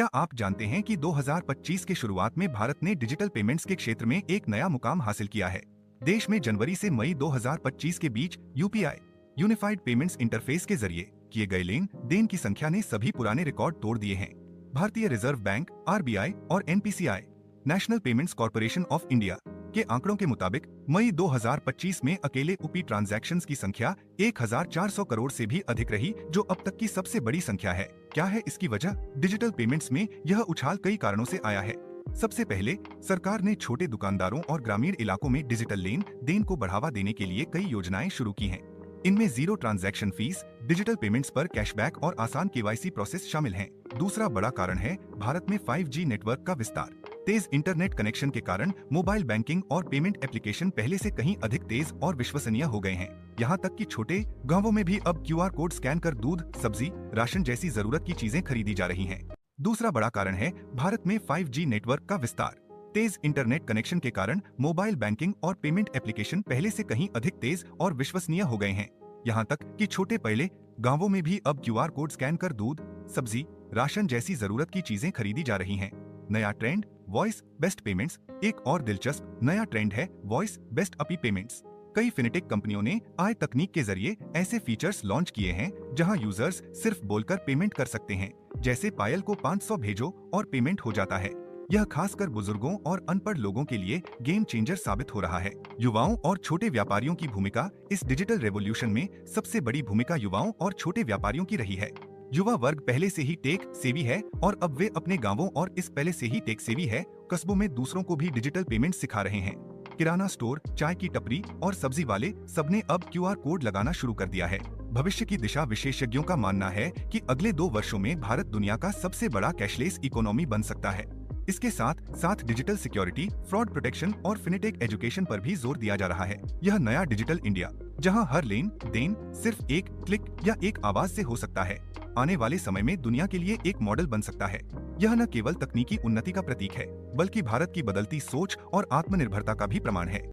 क्या आप जानते हैं कि 2025 के शुरुआत में भारत ने डिजिटल पेमेंट्स के क्षेत्र में एक नया मुकाम हासिल किया है। देश में जनवरी से मई 2025 के बीच यूपीआई यूनिफाइड पेमेंट्स इंटरफेस के जरिए किए गए लेन देन की संख्या ने सभी पुराने रिकॉर्ड तोड़ दिए हैं। भारतीय रिजर्व बैंक (आरबीआई) और NPCI national payments corporation of India के आंकड़ों के मुताबिक मई 2025 में अकेले यूपी ट्रांजैक्शंस की संख्या 1400 करोड़ से भी अधिक रही, जो अब तक की सबसे बड़ी संख्या है। क्या है इसकी वजह? डिजिटल पेमेंट्स में यह उछाल कई कारणों से आया है। सबसे पहले, सरकार ने छोटे दुकानदारों और ग्रामीण इलाकों में डिजिटल लेन देन को बढ़ावा देने के लिए कई योजनाएं शुरू की हैं। इनमें zero transaction fees, digital payments पर कैशबैक और आसान केवाईसी प्रोसेस शामिल हैं। दूसरा बड़ा कारण है भारत में 5G नेटवर्क का विस्तार। तेज इंटरनेट कनेक्शन के कारण मोबाइल बैंकिंग और पेमेंट एप्लीकेशन पहले से कहीं अधिक तेज और विश्वसनीय हो गए हैं। यहाँ तक कि छोटे गांवों में भी अब QR कोड स्कैन कर दूध, सब्जी, राशन जैसी जरूरत की चीजें खरीदी जा रही हैं। दूसरा बड़ा कारण है भारत में 5G नेटवर्क का विस्तार। तेज इंटरनेट कनेक्शन के कारण मोबाइल बैंकिंग और पेमेंट एप्लीकेशन पहले से कहीं अधिक तेज और विश्वसनीय हो गए हैं। यहाँ तक कि छोटे पहले गांवों में भी अब QR कोड स्कैन कर दूध, सब्जी, राशन जैसी जरूरत की चीजें खरीदी जा रही हैं। नया ट्रेंड वॉइस बेस्ड पेमेंट्स। एक और दिलचस्प नया ट्रेंड है वॉइस बेस्ड अपी पेमेंट्स। कई फिनिटेक कंपनियों ने AI तकनीक के जरिए ऐसे फीचर्स लॉन्च किए हैं जहां यूजर्स सिर्फ बोलकर पेमेंट कर सकते हैं, जैसे पायल को 500 भेजो और पेमेंट हो जाता है। यह खासकर बुजुर्गों और अनपढ़ लोगों के लिए गेम चेंजर साबित हो रहा है। युवाओं और छोटे व्यापारियों की भूमिका। इस डिजिटल रेवोल्यूशन में सबसे बड़ी भूमिका युवाओं और छोटे व्यापारियों की रही है। युवा वर्ग पहले से ही टेक सेवी है और अब वे अपने गांवों और इस पहले से ही टेक सेवी है कस्बों में दूसरों को भी डिजिटल पेमेंट सिखा रहे हैं। किराना स्टोर, चाय की टपरी और सब्जी वाले सबने अब QR कोड लगाना शुरू कर दिया है। भविष्य की दिशा। विशेषज्ञों का मानना है कि अगले 2 वर्षों में भारत दुनिया का सबसे बड़ा कैशलेस इकोनॉमी बन सकता है। इसके साथ साथ डिजिटल सिक्योरिटी, फ्रॉड प्रोटेक्शन और फिनिटेक एजुकेशन पर भी जोर दिया जा रहा है। यह नया डिजिटल इंडिया, जहां हर लेन देन सिर्फ एक क्लिक या एक आवाज से हो सकता है, आने वाले समय में दुनिया के लिए एक मॉडल बन सकता है। यह न केवल तकनीकी उन्नति का प्रतीक है, बल्कि भारत की बदलती सोच और आत्मनिर्भरता का भी प्रमाण है।